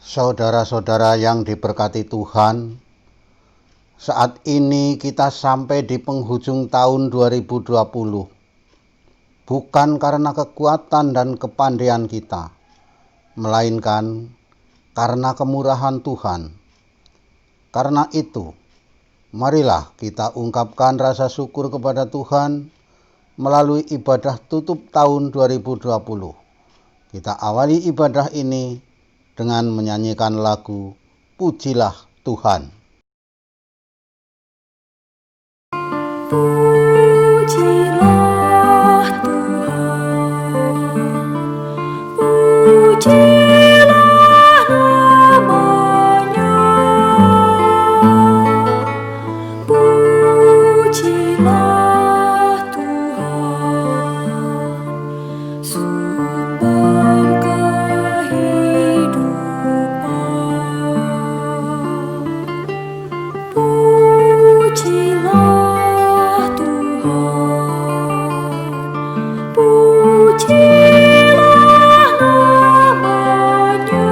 Saudara-saudara yang diberkati Tuhan, saat ini kita sampai di penghujung tahun 2020. Bukan karena kekuatan dan kepandaian kita, melainkan karena kemurahan Tuhan. Karena itu, marilah kita ungkapkan rasa syukur kepada Tuhan melalui ibadah tutup tahun 2020. Kita awali ibadah ini dengan menyanyikan lagu Pujilah Tuhan. Pujilah Tuhan, pujilah namanya, pujilah Tuhan, sumber kehidupan. Pujilah Tuhan, pujilah namanya,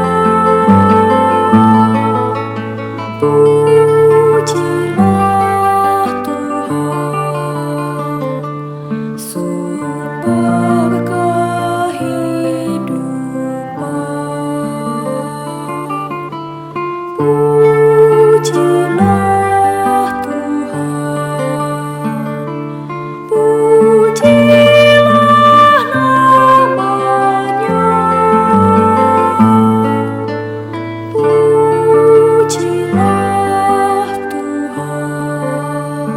pujilah Tuhan, sumber kehidupan. Pujilah Tuhan, pujilah namanya, pujilah Tuhan,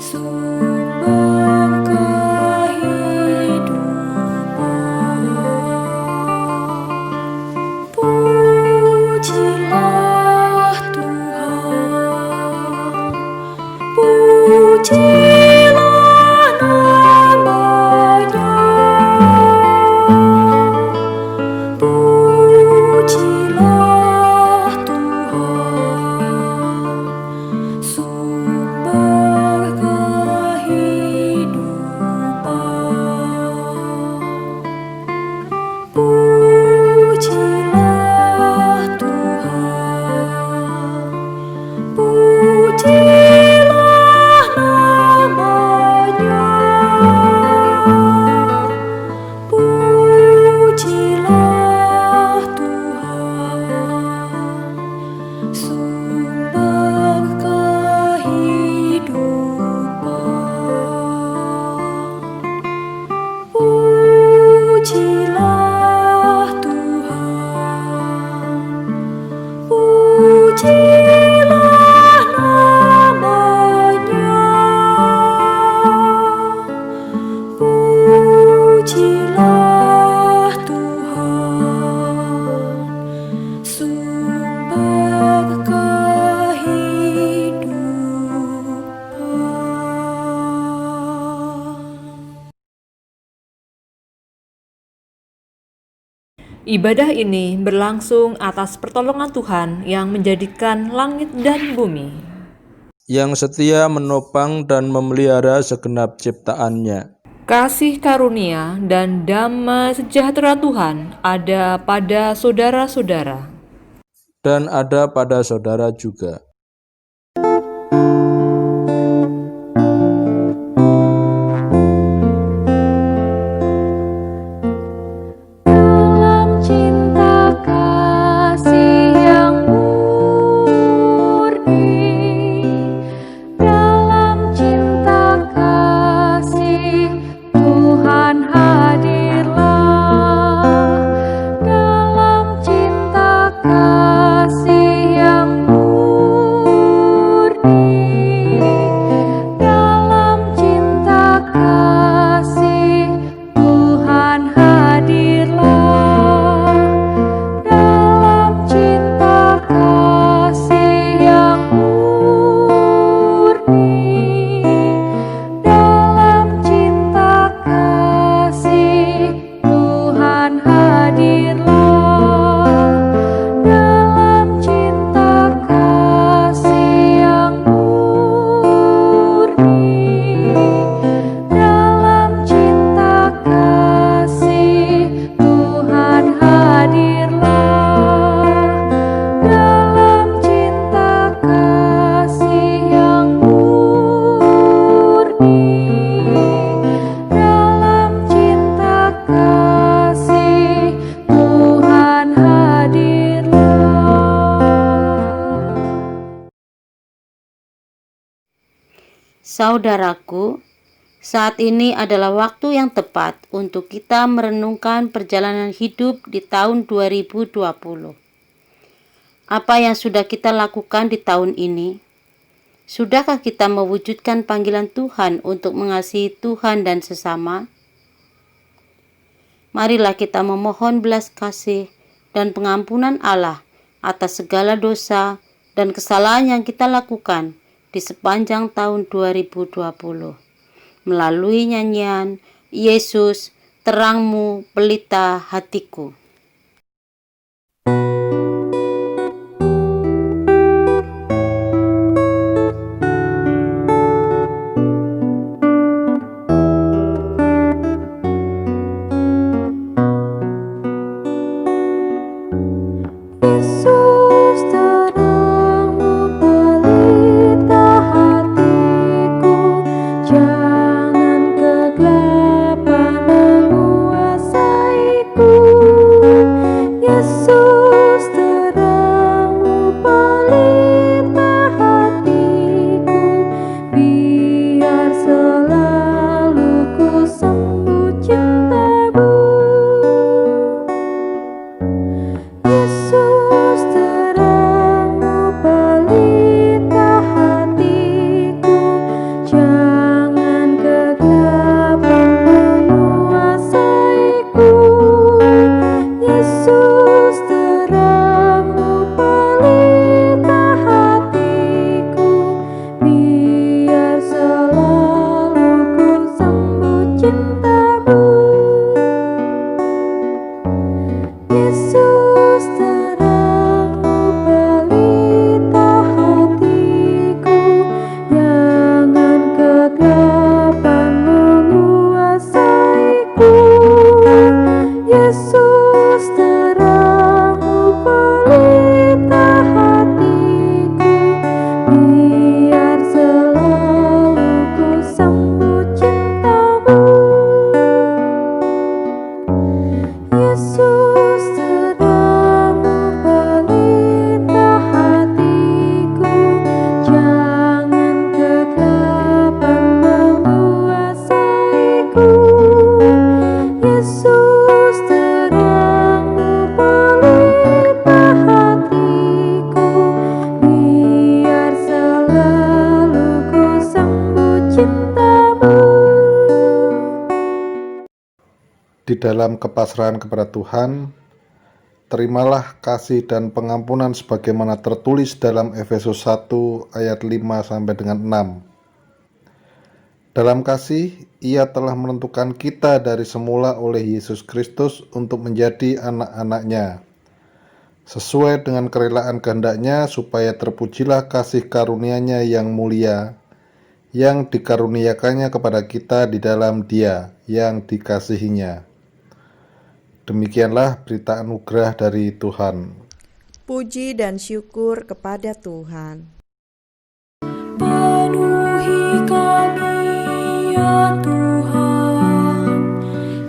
sumber kehidupan. Pujilah Tuhan, pujilah namanya, pujilah Tuhan, sumber kehidupan. Pujilah Tuhan, pujilah namanya, pujilah Tuhan, sumber kehidupan. Pujilah Tuhan, pujilah namanya, pujilah Tuhan, sumber kehidupan. Ibadah ini berlangsung atas pertolongan Tuhan yang menjadikan langit dan bumi, yang setia menopang dan memelihara segenap ciptaannya. kasih karunia dan damai sejahtera Tuhan ada pada saudara-saudara. Dan ada pada saudara juga. Dalam cinta kasih yang murni, dalam cinta kasih Tuhan hadirlah, dalam cinta kasih yang murni. Saudaraku, saat ini adalah waktu yang tepat untuk kita merenungkan perjalanan hidup di tahun 2020. Apa yang sudah kita lakukan di tahun ini? Sudahkah kita mewujudkan panggilan Tuhan untuk mengasihi Tuhan dan sesama? Marilah kita memohon belas kasih dan pengampunan Allah atas segala dosa dan kesalahan yang kita lakukan di sepanjang tahun 2020. Melalui nyanyian Yesus, Terangmu, Pelita Hatiku. Yesus, terangmu, pelita hatiku, jangan kegelapan menguasaiku. Yesus, terangmu, pelita hatiku, biar selalu ku sambut cintamu. Yesus, terangmu, pelita hatiku, jangan kegelapan menguasaiku. Yesus, terangmu, pelita hatiku, biar selalu ku sambut cintamu. Yesus, terangmu, pelita hatiku, jangan kegelapan menguasaiku. Yesus, terangmu, pelita hatiku, biar selalu ku sambut cintamu. Yesus, terangmu, pelita hatiku, jangan kegelapan menguasaiku. Yesus, terangmu, pelita hatiku, biar selalu ku sambut cintamu. Di dalam kepasrahan kepada Tuhan, terimalah kasih dan pengampunan sebagaimana tertulis dalam Efesus 1 ayat 5 sampai dengan 6. Dalam kasih, Ia telah menentukan kita dari semula oleh Yesus Kristus untuk menjadi anak-anak-Nya, sesuai dengan kerelaan kehendak-Nya, supaya terpujilah kasih karunia-Nya yang mulia, yang dikaruniakannya kepada kita di dalam Dia yang dikasihinya. Demikianlah berita anugerah dari Tuhan. Puji dan syukur kepada Tuhan. Penuhi kami ya Tuhan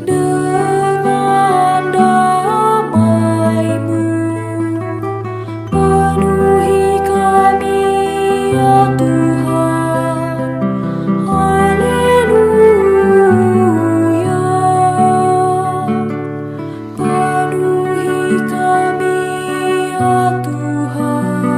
dengan damai-Mu. Penuhi kami ya Tuhan, haleluya. Penuhi kami ya Tuhan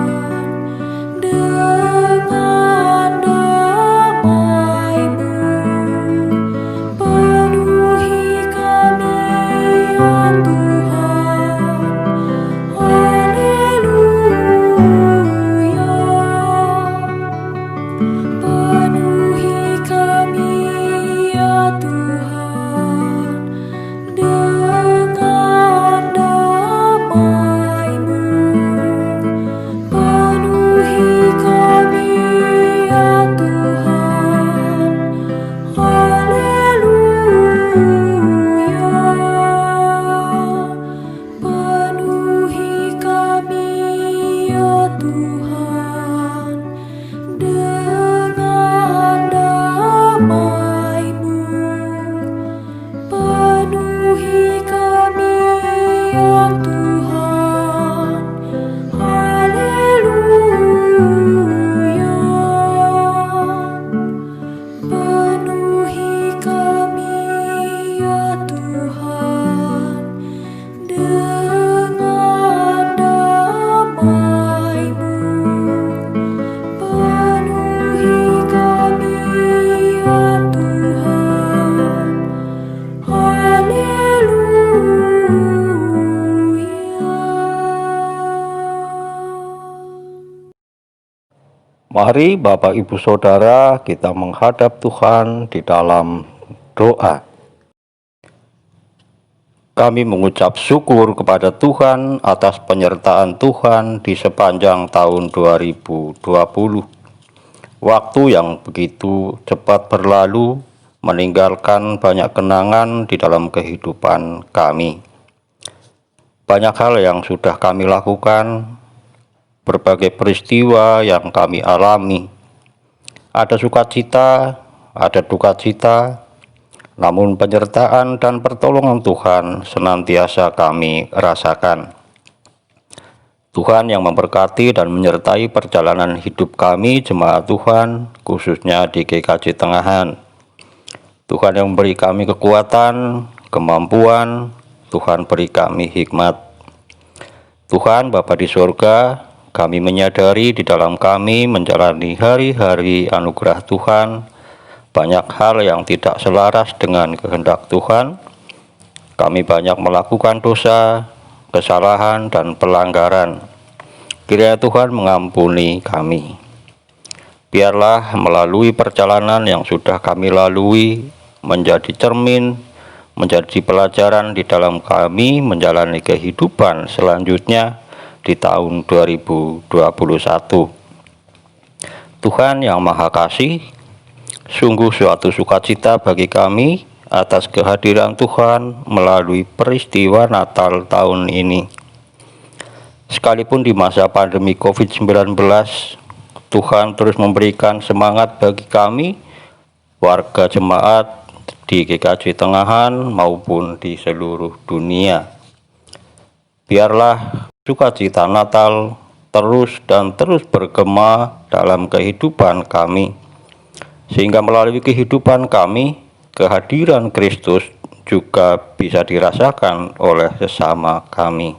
Mari Bapak Ibu Saudara kita menghadap Tuhan di dalam doa. Kami mengucap syukur kepada Tuhan atas penyertaan Tuhan di sepanjang tahun 2020. Waktu yang begitu cepat berlalu meninggalkan banyak kenangan di dalam kehidupan kami. Banyak hal yang sudah kami lakukan, berbagai peristiwa yang kami alami. Ada sukacita, ada duka cita, namun penyertaan dan pertolongan Tuhan senantiasa kami rasakan. Tuhan yang memberkati dan menyertai perjalanan hidup kami jemaat Tuhan, khususnya di GKJ Tengahan. Tuhan yang memberi kami kekuatan, kemampuan, Tuhan beri kami hikmat. Tuhan Bapa di surga, kami menyadari di dalam kami menjalani hari-hari anugerah Tuhan, banyak hal yang tidak selaras dengan kehendak Tuhan. Kami banyak melakukan dosa, kesalahan, dan pelanggaran. Kiranya Tuhan mengampuni kami. Biarlah melalui perjalanan yang sudah kami lalui, menjadi cermin, menjadi pelajaran di dalam kami menjalani kehidupan selanjutnya di tahun 2021. Tuhan yang Maha Kasih, sungguh suatu sukacita bagi kami atas kehadiran Tuhan melalui peristiwa Natal tahun ini. Sekalipun di masa pandemi COVID-19, Tuhan terus memberikan semangat bagi kami, warga jemaat di GKJ Tengahan maupun di seluruh dunia. Biarlah sukacita Natal terus dan terus bergema dalam kehidupan kami, sehingga melalui kehidupan kami, kehadiran Kristus juga bisa dirasakan oleh sesama kami.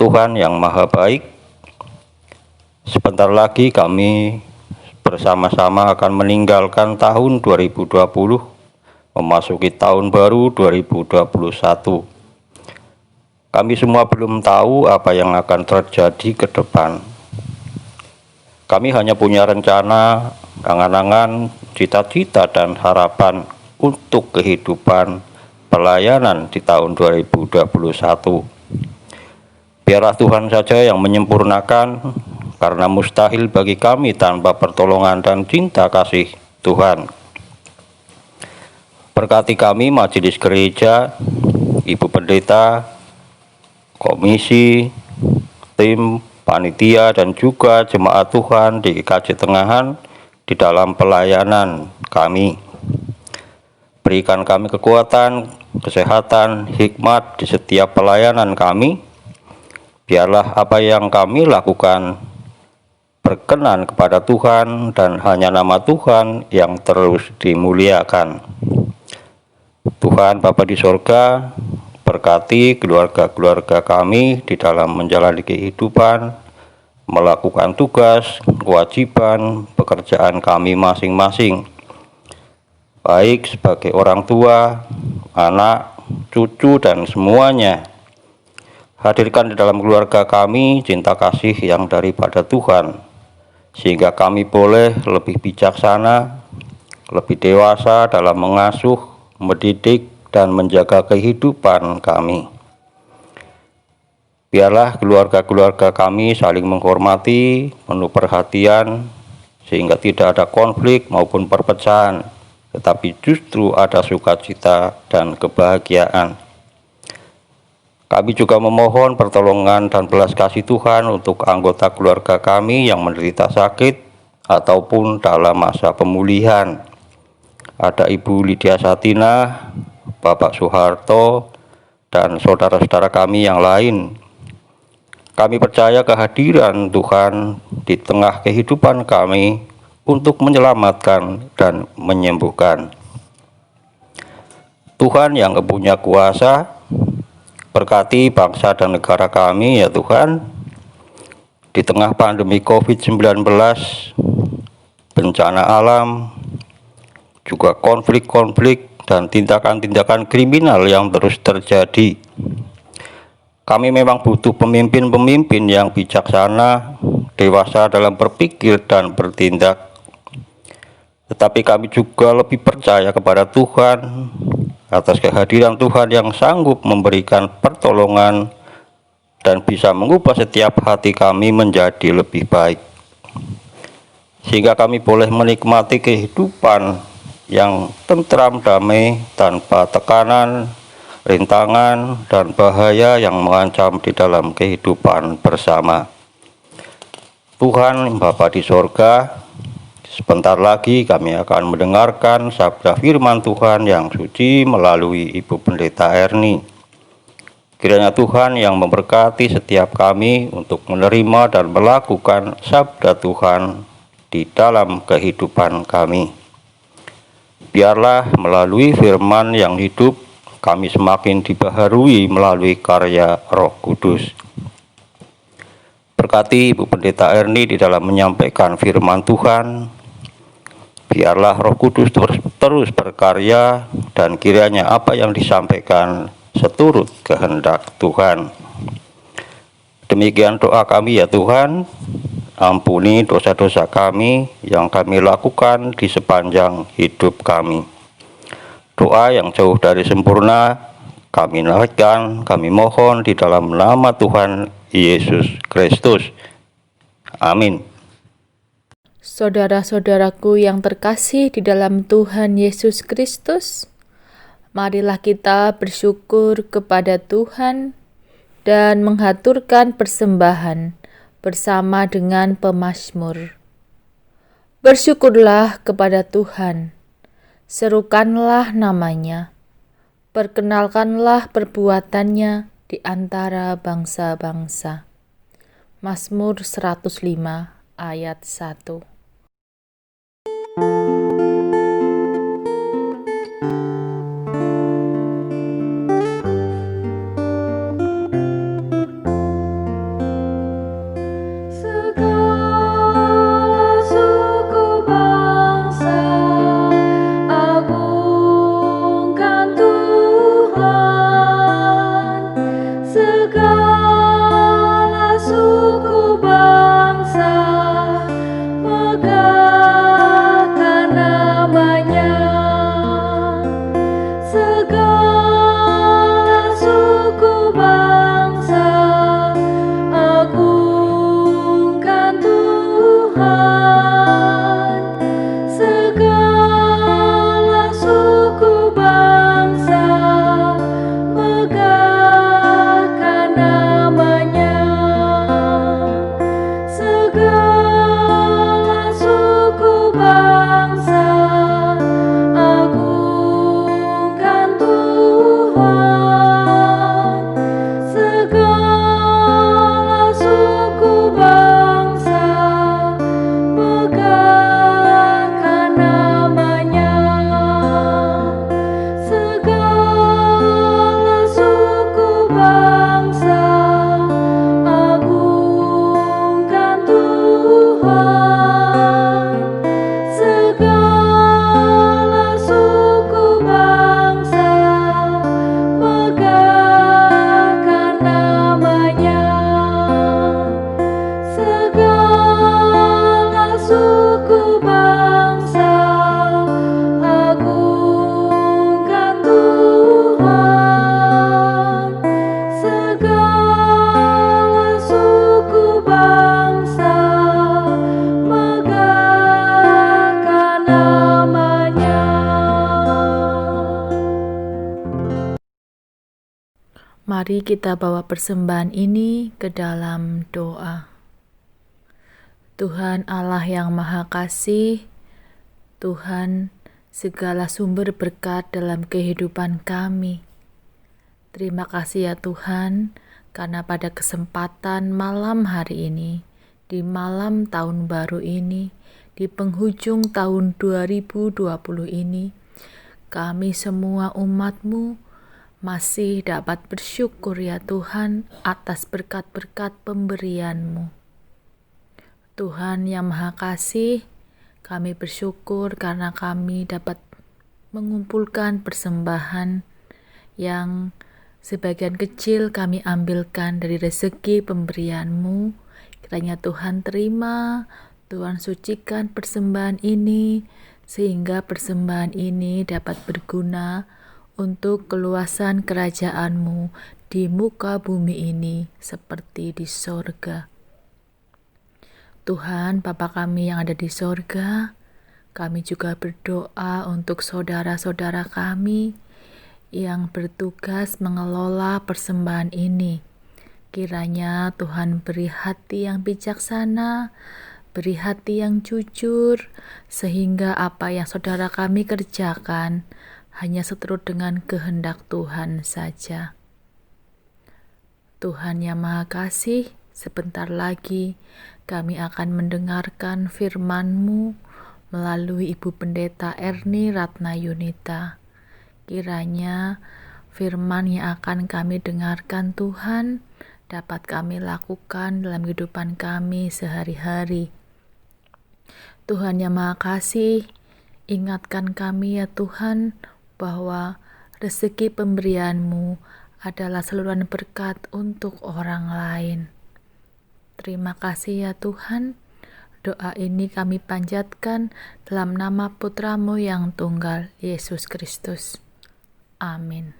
Tuhan yang Maha Baik, sebentar lagi kami bersama-sama akan meninggalkan tahun 2020, memasuki tahun baru 2021. Kami semua belum tahu apa yang akan terjadi ke depan. Kami hanya punya rencana, angan-angan, cita-cita, dan harapan untuk kehidupan pelayanan di tahun 2021. Biarlah Tuhan saja yang menyempurnakan, karena mustahil bagi kami tanpa pertolongan dan cinta kasih Tuhan. Berkati kami majelis gereja, Ibu Pendeta, komisi, tim, panitia, dan juga jemaat Tuhan di GKJ Tengahan di dalam pelayanan kami. Berikan kami kekuatan, kesehatan, hikmat di setiap pelayanan kami. Biarlah apa yang kami lakukan berkenan kepada Tuhan dan hanya nama Tuhan yang terus dimuliakan. Tuhan Bapa di sorga, berkati keluarga-keluarga kami di dalam menjalani kehidupan, melakukan tugas, kewajiban, pekerjaan kami masing-masing, baik sebagai orang tua, anak, cucu, dan semuanya. Hadirkan di dalam keluarga kami cinta kasih yang daripada Tuhan, sehingga kami boleh lebih bijaksana, lebih dewasa dalam mengasuh, mendidik, dan menjaga kehidupan kami. Biarlah keluarga-keluarga kami saling menghormati, penuh perhatian, sehingga tidak ada konflik maupun perpecahan, tetapi justru ada sukacita dan kebahagiaan. Kami juga memohon pertolongan dan belas kasih Tuhan untuk anggota keluarga kami yang menderita sakit ataupun dalam masa pemulihan. Ada Ibu Lydia Satina, Bapak Soeharto, dan saudara-saudara kami yang lain. Kami percaya kehadiran Tuhan di tengah kehidupan kami untuk menyelamatkan dan menyembuhkan. Tuhan yang punya kuasa, berkati bangsa dan negara kami ya Tuhan. Di tengah pandemi COVID-19, bencana alam, juga konflik-konflik dan tindakan-tindakan kriminal yang terus terjadi. Kami memang butuh pemimpin-pemimpin yang bijaksana, dewasa dalam berpikir dan bertindak, tetapi kami juga lebih percaya kepada Tuhan atas kehadiran Tuhan yang sanggup memberikan pertolongan dan bisa mengubah setiap hati kami menjadi lebih baik, sehingga kami boleh menikmati kehidupan yang tentram, damai, tanpa tekanan, rintangan, dan bahaya yang mengancam di dalam kehidupan bersama. Tuhan Bapa di sorga, sebentar lagi kami akan mendengarkan sabda firman Tuhan yang suci melalui Ibu Pendeta Erni. Kiranya Tuhan yang memberkati setiap kami untuk menerima dan melakukan sabda Tuhan di dalam kehidupan kami. Biarlah melalui firman yang hidup, kami semakin dibaharui melalui karya Roh Kudus. Berkati Ibu Pendeta Erni di dalam menyampaikan firman Tuhan. Biarlah Roh Kudus terus berkarya dan kiranya apa yang disampaikan seturut kehendak Tuhan. Demikian doa kami ya Tuhan. Ampuni dosa-dosa kami yang kami lakukan di sepanjang hidup kami. Doa yang jauh dari sempurna kami naikkan, kami mohon di dalam nama Tuhan Yesus Kristus. Amin. Saudara-saudaraku yang terkasih di dalam Tuhan Yesus Kristus, marilah kita bersyukur kepada Tuhan dan menghaturkan persembahan bersama dengan pemazmur. Bersyukurlah kepada Tuhan, serukanlah namanya, perkenalkanlah perbuatannya di antara bangsa-bangsa. Mazmur 105 ayat 1. Mari kita bawa persembahan ini ke dalam doa. Tuhan Allah yang Maha Kasih, Tuhan segala sumber berkat dalam kehidupan kami. Terima kasih ya Tuhan, karena pada kesempatan malam hari ini, di malam tahun baru ini, di penghujung tahun 2020 ini, kami semua umat-Mu masih dapat bersyukur ya Tuhan atas berkat-berkat pemberian-Mu. Tuhan yang Maha Kasih, kami bersyukur karena kami dapat mengumpulkan persembahan yang sebagian kecil kami ambilkan dari rezeki pemberian-Mu. Kiranya Tuhan terima, Tuhan sucikan persembahan ini, sehingga persembahan ini dapat berguna untuk keluasan kerajaan-Mu di muka bumi ini seperti di sorga. Tuhan, Bapa kami yang ada di sorga, kami juga berdoa untuk saudara-saudara kami yang bertugas mengelola persembahan ini. Kiranya Tuhan beri hati yang bijaksana, beri hati yang jujur, sehingga apa yang saudara kami kerjakan hanya seturut dengan kehendak Tuhan saja. Tuhan yang Maha Kasih, sebentar lagi kami akan mendengarkan firman-Mu melalui Ibu Pendeta Erni Ratna Yunita. Kiranya firman yang akan kami dengarkan Tuhan dapat kami lakukan dalam kehidupan kami sehari-hari. Tuhan yang Maha Kasih, ingatkan kami ya Tuhan bahwa rezeki pemberian-Mu adalah saluran berkat untuk orang lain. Terima kasih ya Tuhan. Doa ini kami panjatkan dalam nama Putra-Mu yang tunggal, Yesus Kristus. Amin.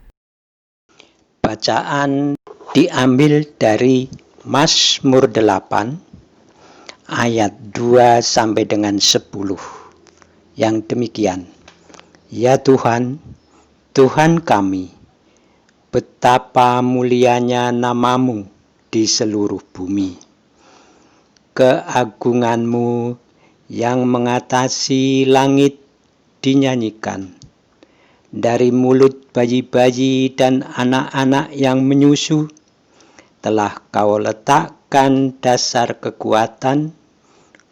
Bacaan diambil dari Mazmur 8 ayat 2 sampai dengan 10. Yang demikian, ya Tuhan, Tuhan kami, betapa mulianya nama-Mu di seluruh bumi. Keagungan-Mu yang mengatasi langit dinyanyikan. Dari mulut bayi-bayi dan anak-anak yang menyusu, telah Kau letakkan dasar kekuatan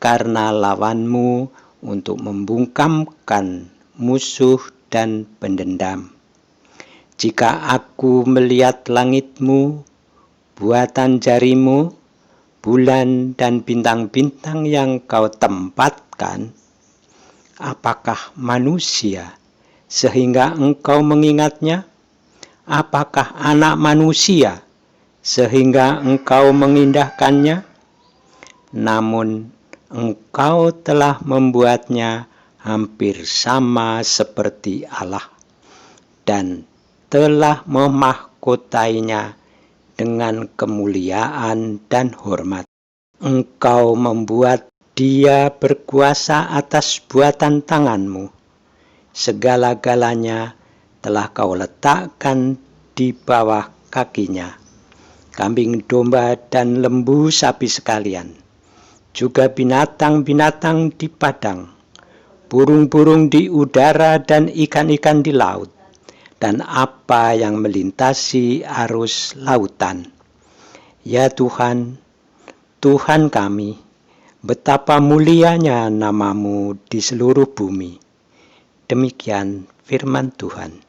karena lawan-Mu untuk membungkamkan musuh dan pendendam. Jika aku melihat langit-Mu, buatan jari-Mu, bulan dan bintang-bintang yang Kau tempatkan, apakah manusia sehingga Engkau mengingatnya? Apakah anak manusia sehingga Engkau mengindahkannya? Namun Engkau telah membuatnya hampir sama seperti Allah dan telah memahkotainya dengan kemuliaan dan hormat. Engkau membuat dia berkuasa atas buatan tangan-Mu. Segala-galanya telah Kau letakkan di bawah kakinya. Kambing domba dan lembu sapi sekalian, juga binatang-binatang di padang, burung-burung di udara dan ikan-ikan di laut, dan apa yang melintasi arus lautan. Ya Tuhan, Tuhan kami, betapa mulianya nama-Mu di seluruh bumi. Demikian firman Tuhan.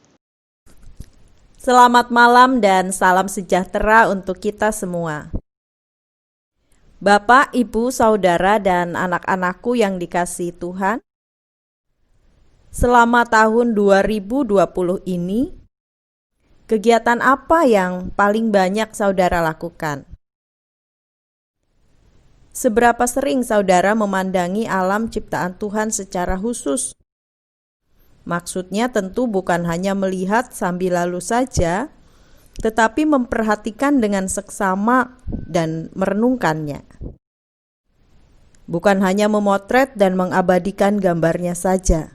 Selamat malam dan salam sejahtera untuk kita semua. Bapak, Ibu, Saudara, dan anak-anakku yang dikasihi Tuhan, selama tahun 2020 ini, kegiatan apa yang paling banyak saudara lakukan? Seberapa sering saudara memandangi alam ciptaan Tuhan secara khusus? Maksudnya tentu bukan hanya melihat sambil lalu saja, tetapi memperhatikan dengan seksama dan merenungkannya. Bukan hanya memotret dan mengabadikan gambarnya saja.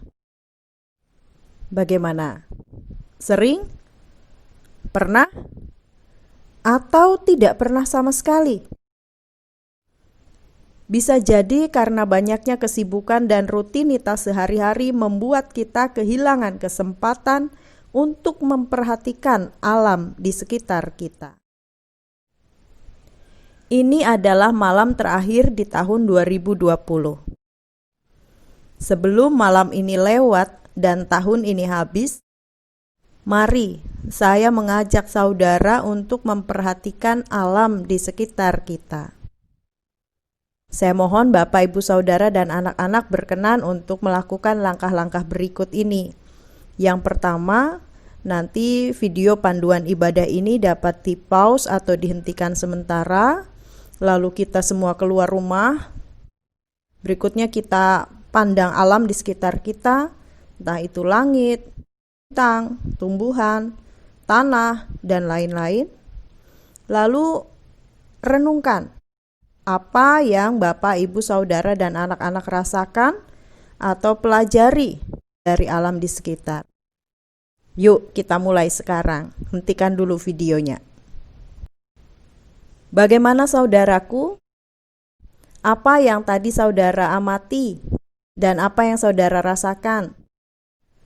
Bagaimana? Sering? Pernah? Atau tidak pernah sama sekali? Bisa jadi karena banyaknya kesibukan dan rutinitas sehari-hari membuat kita kehilangan kesempatan untuk memperhatikan alam di sekitar kita. Ini adalah malam terakhir di tahun 2020. Sebelum malam ini lewat dan tahun ini habis, mari saya mengajak saudara untuk memperhatikan alam di sekitar kita. Saya mohon Bapak, Ibu, Saudara, dan anak-anak berkenan untuk melakukan langkah-langkah berikut ini. Yang pertama, nanti video panduan ibadah ini dapat di-pause atau dihentikan sementara. Lalu kita semua keluar rumah. Berikutnya kita pandang alam di sekitar kita, entah itu langit, bintang, tumbuhan, tanah, dan lain-lain. Lalu renungkan apa yang Bapak, Ibu, Saudara, dan anak-anak rasakan atau pelajari dari alam di sekitar. Yuk kita mulai sekarang. Hentikan dulu videonya. Bagaimana saudaraku? Apa yang tadi saudara amati dan apa yang saudara rasakan?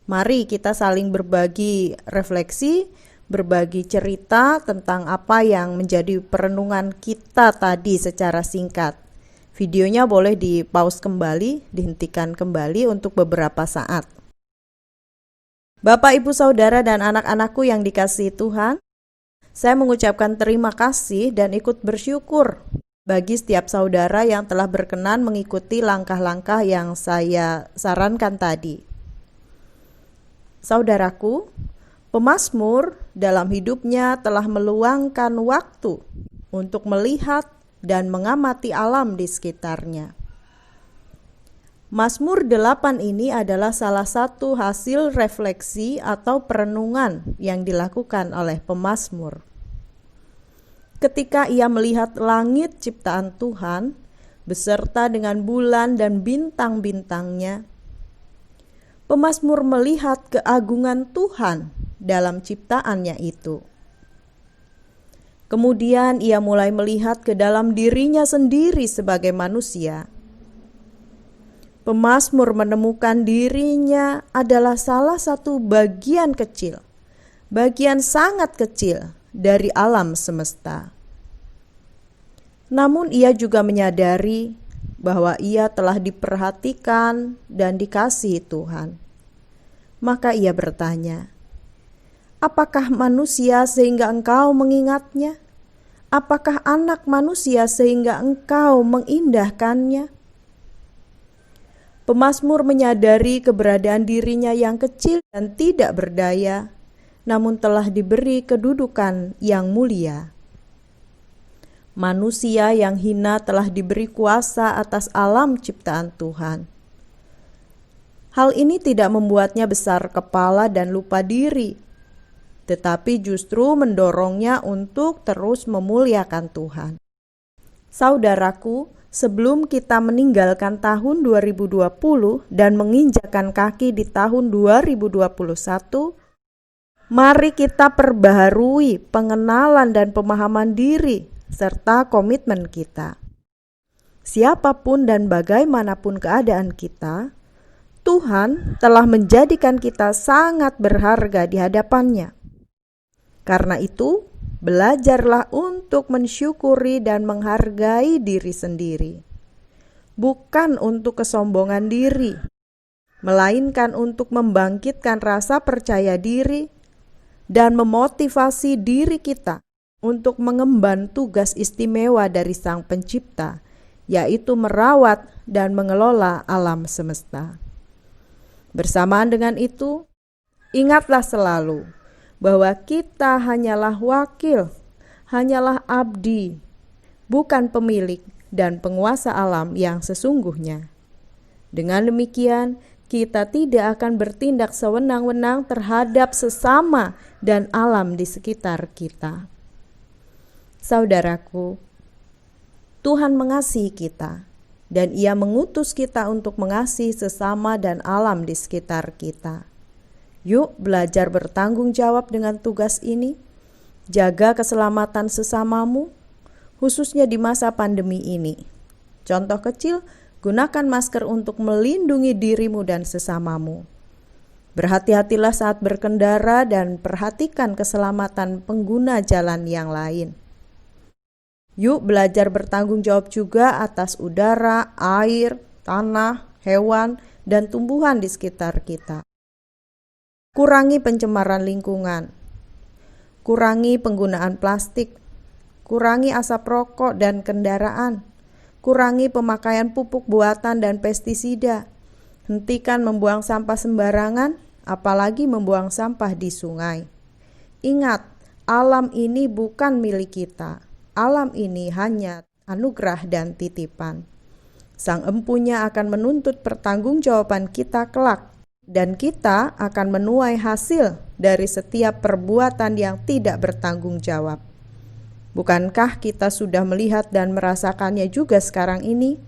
Mari kita saling berbagi refleksi, berbagi cerita tentang apa yang menjadi perenungan kita tadi secara singkat. Videonya boleh di-pause kembali, dihentikan kembali untuk beberapa saat. Bapak, Ibu, Saudara, dan anak-anakku yang dikasihi Tuhan, saya mengucapkan terima kasih dan ikut bersyukur bagi setiap saudara yang telah berkenan mengikuti langkah-langkah yang saya sarankan tadi. Saudaraku, pemazmur dalam hidupnya telah meluangkan waktu untuk melihat dan mengamati alam di sekitarnya. Mazmur 8 ini adalah salah satu hasil refleksi atau perenungan yang dilakukan oleh pemazmur. Ketika ia melihat langit ciptaan Tuhan beserta dengan bulan dan bintang-bintangnya, pemazmur melihat keagungan Tuhan dalam ciptaannya itu. Kemudian ia mulai melihat ke dalam dirinya sendiri sebagai manusia. Pemazmur menemukan dirinya adalah salah satu bagian kecil, bagian sangat kecil dari alam semesta. Namun ia juga menyadari bahwa ia telah diperhatikan dan dikasihi Tuhan. Maka ia bertanya, apakah manusia sehingga engkau mengingatnya? Apakah anak manusia sehingga engkau mengindahkannya? Pemazmur menyadari keberadaan dirinya yang kecil dan tidak berdaya, namun telah diberi kedudukan yang mulia. Manusia yang hina telah diberi kuasa atas alam ciptaan Tuhan. Hal ini tidak membuatnya besar kepala dan lupa diri, tetapi justru mendorongnya untuk terus memuliakan Tuhan. Saudaraku, sebelum kita meninggalkan tahun 2020 dan menginjakkan kaki di tahun 2021, mari kita perbaharui pengenalan dan pemahaman diri serta komitmen kita. Siapapun dan bagaimanapun keadaan kita, Tuhan telah menjadikan kita sangat berharga di hadapan-Nya. Karena itu, belajarlah untuk mensyukuri dan menghargai diri sendiri. Bukan untuk kesombongan diri, melainkan untuk membangkitkan rasa percaya diri dan memotivasi diri kita untuk mengemban tugas istimewa dari Sang Pencipta, yaitu merawat dan mengelola alam semesta. Bersamaan dengan itu, ingatlah selalu bahwa kita hanyalah wakil, hanyalah abdi, bukan pemilik dan penguasa alam yang sesungguhnya. Dengan demikian, kita tidak akan bertindak sewenang-wenang terhadap sesama dan alam di sekitar kita. Saudaraku, Tuhan mengasihi kita, dan Ia mengutus kita untuk mengasihi sesama dan alam di sekitar kita. Yuk belajar bertanggung jawab dengan tugas ini. Jaga keselamatan sesamamu, khususnya di masa pandemi ini. Contoh kecil, gunakan masker untuk melindungi dirimu dan sesamamu. Berhati-hatilah saat berkendara dan perhatikan keselamatan pengguna jalan yang lain. Yuk belajar bertanggung jawab juga atas udara, air, tanah, hewan, dan tumbuhan di sekitar kita. Kurangi pencemaran lingkungan, kurangi penggunaan plastik, kurangi asap rokok dan kendaraan, kurangi pemakaian pupuk buatan dan pestisida, hentikan membuang sampah sembarangan, apalagi membuang sampah di sungai. Ingat, alam ini bukan milik kita, alam ini hanya anugerah dan titipan. Sang empunya akan menuntut pertanggungjawaban kita kelak, dan kita akan menuai hasil dari setiap perbuatan yang tidak bertanggung jawab. Bukankah kita sudah melihat dan merasakannya juga sekarang ini?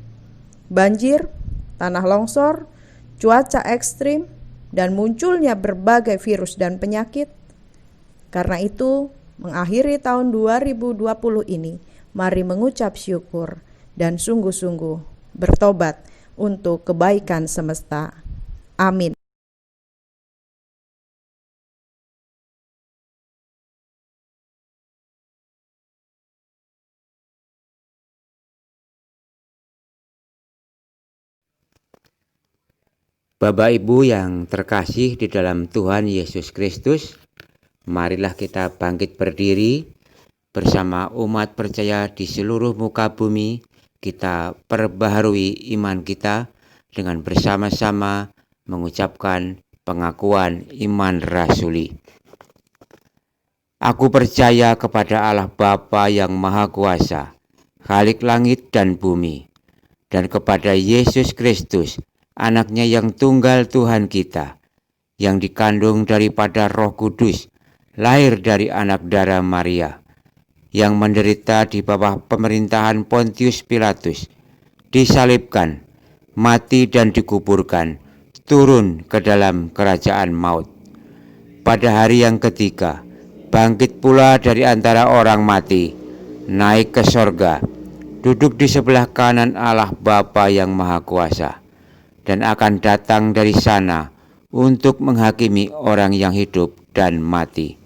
Banjir, tanah longsor, cuaca ekstrim, dan munculnya berbagai virus dan penyakit. Karena itu, mengakhiri tahun 2020 ini, mari mengucap syukur dan sungguh-sungguh bertobat untuk kebaikan semesta. Amin. Bapak Ibu yang terkasih di dalam Tuhan Yesus Kristus, marilah kita bangkit berdiri bersama umat percaya di seluruh muka bumi. Kita perbaharui iman kita dengan bersama-sama mengucapkan pengakuan iman rasuli. Aku percaya kepada Allah Bapa yang Maha Kuasa, Khalik langit dan bumi, dan kepada Yesus Kristus, Anaknya yang tunggal Tuhan kita, yang dikandung daripada Roh Kudus, lahir dari anak darah Maria, yang menderita di bawah pemerintahan Pontius Pilatus, disalibkan, mati dan dikuburkan, turun ke dalam kerajaan maut. Pada hari yang ketiga, bangkit pula dari antara orang mati, naik ke sorga, duduk di sebelah kanan Allah Bapa yang Maha Kuasa, dan akan datang dari sana untuk menghakimi orang yang hidup dan mati.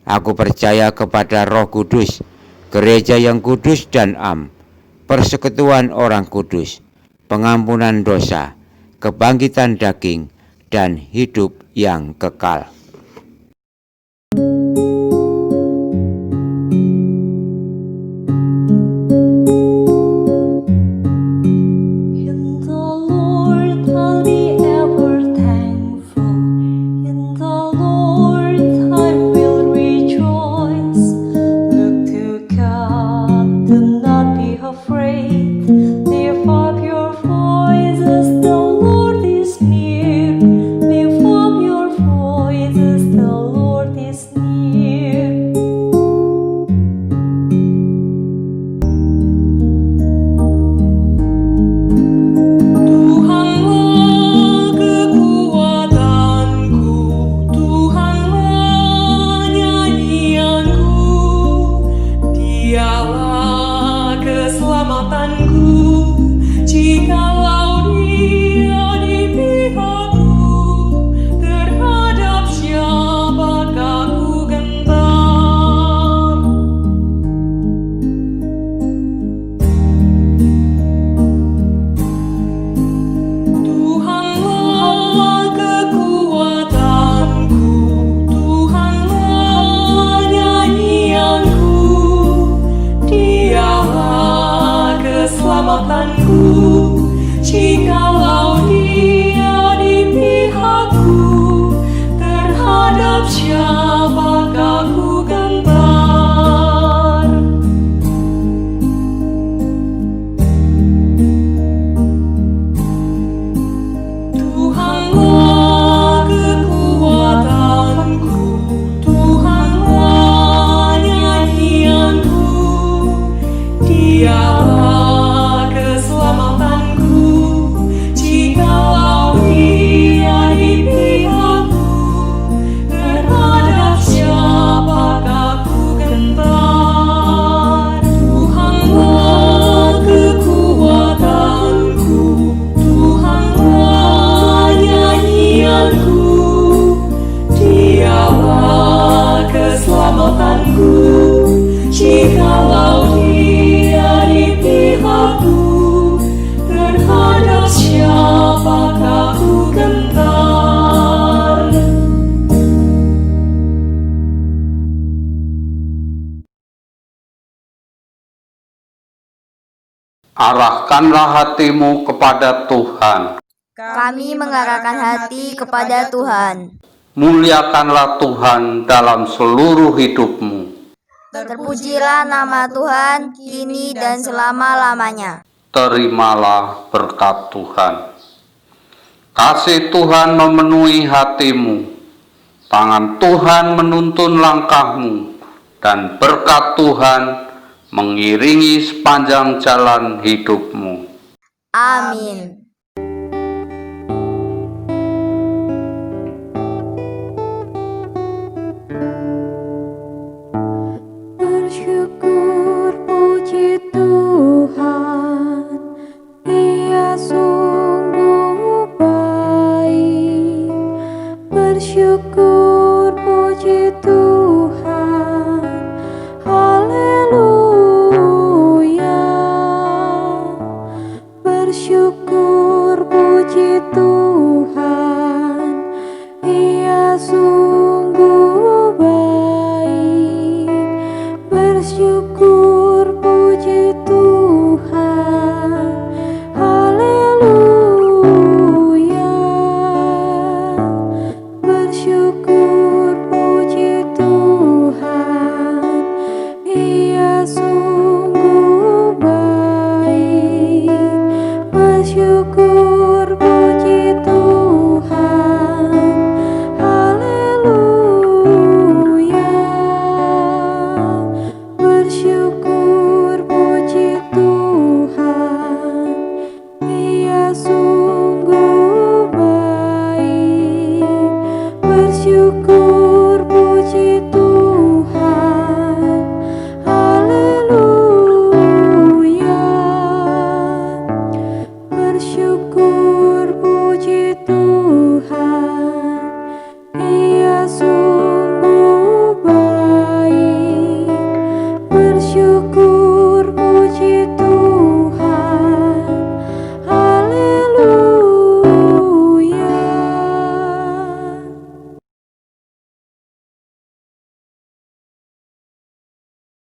Aku percaya kepada Roh Kudus, gereja yang kudus dan am, persekutuan orang kudus, pengampunan dosa, kebangkitan daging, dan hidup yang kekal. Arahkanlah hatimu kepada Tuhan. Kami mengarahkan hati kepada Tuhan. Muliakanlah Tuhan dalam seluruh hidupmu. Terpujilah nama Tuhan, kini dan selama-lamanya. Terimalah berkat Tuhan. Kasih Tuhan memenuhi hatimu, tangan Tuhan menuntun langkahmu, dan berkat Tuhan mengiringi sepanjang jalan hidupmu. Amin. Bersyukur puji Tuhan, Dia sungguh baik. Bersyukur puji Tuhan, haleluya. Bersyukur puji Tuhan, Ia sungguh baik. Bersyukur puji Tuhan, haleluya. Bersyukur puji Tuhan, Ia sungguh baik. Bersyukur puji Tuhan, haleluya. Bersyukur puji Tuhan, Dia sungguh baik. Bersyukur